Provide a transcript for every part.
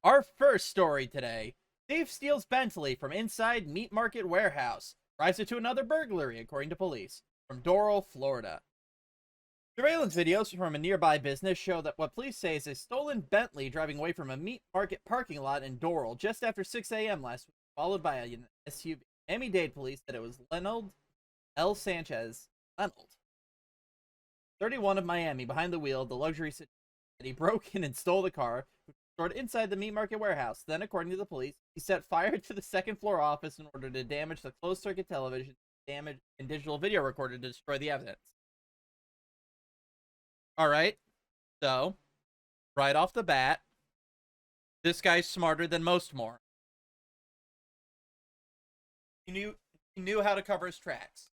Our first story today. Thief steals Bentley from inside meat market warehouse. Drives it to another burglary, according to police. From Doral, Florida. Surveillance videos from a nearby business show that what police say is a stolen Bentley driving away from a meat market parking lot in Doral just after 6 a.m. last week, followed by an SUV. Miami-Dade police said it was Leonard L. Sanchez, Leonard, 31 of Miami, behind the wheel of the luxury city. He broke in and stole the car, which was stored inside the meat market warehouse. Then, according to the police, he set fire to the second floor office in order to damage the closed-circuit television, damage and digital video recorder to destroy the evidence. Alright, so, right off the bat, this guy's smarter than most more. He knew how to cover his tracks.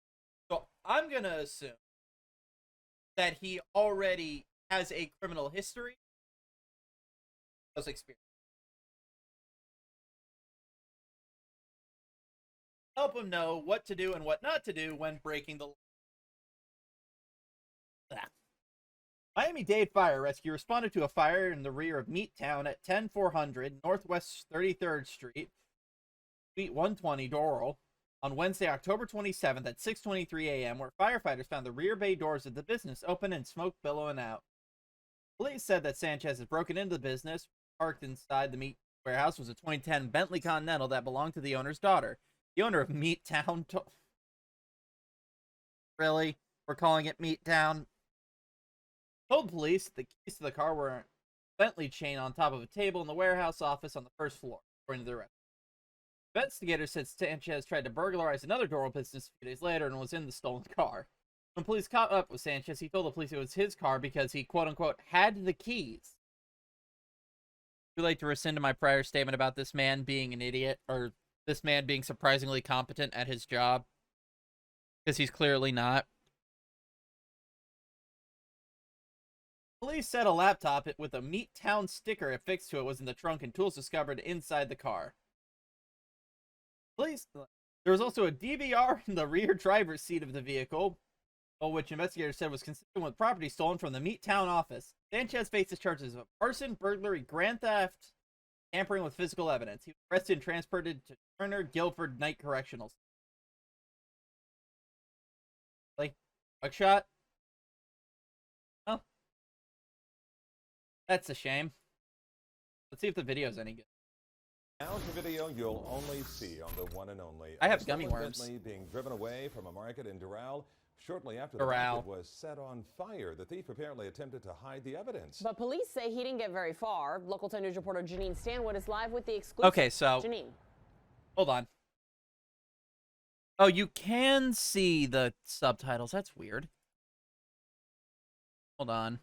So, I'm gonna assume that he already has a criminal history. Those experience. Help him know what to do and what not to do when breaking the law. Miami-Dade Fire Rescue responded to a fire in the rear of Meat Town at 10400 Northwest 33rd Street, Suite 120, Doral, on Wednesday, October 27th at 6:23 a.m., where firefighters found the rear bay doors of the business open and smoke billowing out. Police said that Sanchez had broken into the business. Parked inside the meat warehouse was a 2010 Bentley Continental that belonged to the owner's daughter. The owner of Meat Town Really? We're calling it Meat Town? Told police the keys to the car were a Bentley chain on top of a table in the warehouse office on the first floor, according to the rest. Investigators said Sanchez tried to burglarize another Doral business a few days later and was in the stolen car. When police caught up with Sanchez, he told the police it was his car because he, quote-unquote, had the keys. Would you like to rescind my prior statement about this man being an idiot, or this man being surprisingly competent at his job? Because he's clearly not. Police said a laptop with a Meat Town sticker affixed to it was in the trunk and tools discovered inside the car. There was also a DVR in the rear driver's seat of the vehicle, which investigators said was consistent with property stolen from the Meat Town office. Sanchez faces charges of arson, burglary, grand theft, tampering with physical evidence. He was arrested and transported to Turner Guilford Night Correctional. Like, buckshot? Oh. That's a shame. Let's see if the video's any good. Now the video you'll only see on the one and only. I have gummy worms. Bentley being driven away from a market in Doral shortly after the market was set on fire. The thief apparently attempted to hide the evidence. But police say he didn't get very far. Local 10 News reporter Janine Stanwood is live with the exclusive. Okay, so Janine, hold on. Oh, you can see the subtitles. That's weird. Hold on.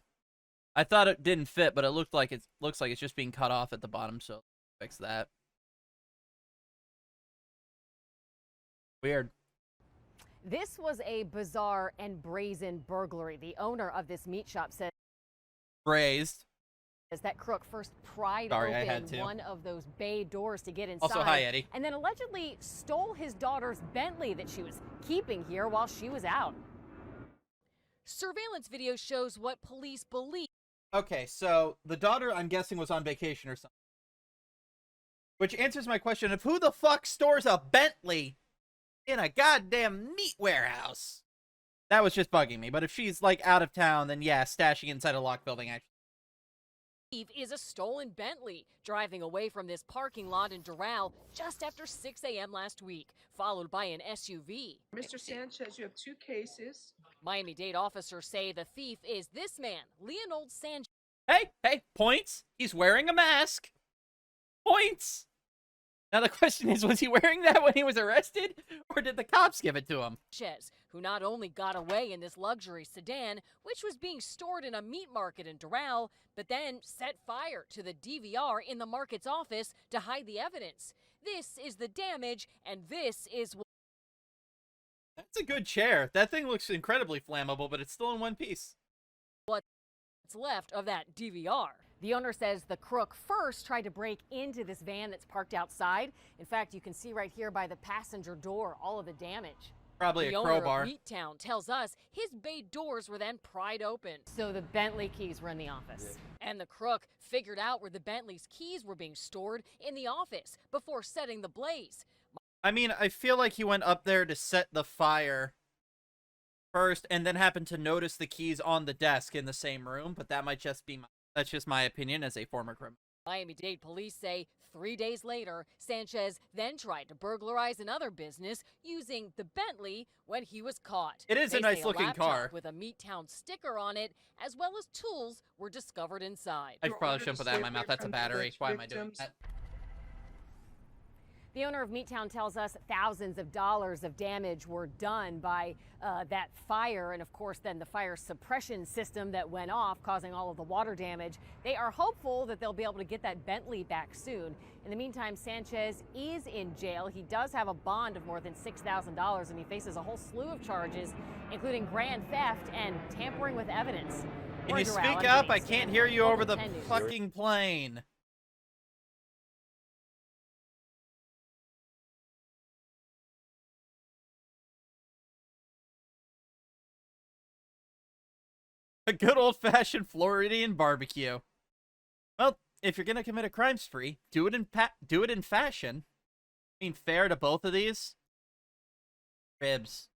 I thought it didn't fit, but it looks like it's just being cut off at the bottom, so fix that. Weird. This was a bizarre and brazen burglary. The owner of this meat shop said Braised. that crook first pried open one of those bay doors to get inside. Also, hi, Eddie. And then allegedly stole his daughter's Bentley that she was keeping here while she was out. Surveillance video shows what police believe. Okay, so the daughter, I'm guessing, was on vacation or something. Which answers my question of who the fuck stores a Bentley in a goddamn meat warehouse? That was just bugging me. But if she's, like, out of town, then yeah, stashing inside a locked building, actually. Is a stolen Bentley driving away from this parking lot in Doral just after 6 a.m. last week, followed by an SUV. Mr. Sanchez, you have 2 cases. Miami-Dade officers say the thief is this man, Leonard Sanchez. Hey, points. He's wearing a mask. Points. Now the question is, was he wearing that when he was arrested, or did the cops give it to him? Who not only got away in this luxury sedan, which was being stored in a meat market in Doral, but then set fire to the DVR in the market's office to hide the evidence. This is the damage, and this is what... That's a good chair. That thing looks incredibly flammable, but it's still in one piece. What's left of that DVR. The owner says the crook first tried to break into this van that's parked outside. In fact, you can see right here by the passenger door all of the damage. Probably a crowbar. The owner of Meat Town tells us his bay doors were then pried open. So the Bentley keys were in the office. And the crook figured out where the Bentley's keys were being stored in the office before setting the blaze. I mean, I feel like he went up there to set the fire first and then happened to notice the keys on the desk in the same room, but that might just be that's just my opinion as a former criminal. Miami-Dade police say 3 days later, Sanchez then tried to burglarize another business using the Bentley when he was caught. It is a nice-looking car with a Meattown sticker on it, as well as tools were discovered inside. I probably shouldn't put that in my mouth. That's a battery. Why am I doing that? The owner of Meattown tells us thousands of dollars of damage were done by that fire, and of course then the fire suppression system that went off, causing all of the water damage. They are hopeful that they'll be able to get that Bentley back soon. In the meantime, Sanchez is in jail. He does have a bond of more than $6,000, and he faces a whole slew of charges, including grand theft and tampering with evidence. Can you speak up? I can't hear you over the fucking plane. A good old-fashioned Floridian barbecue. Well, if you're gonna commit a crime spree, do it in fashion. I mean, fair to both of these. Ribs.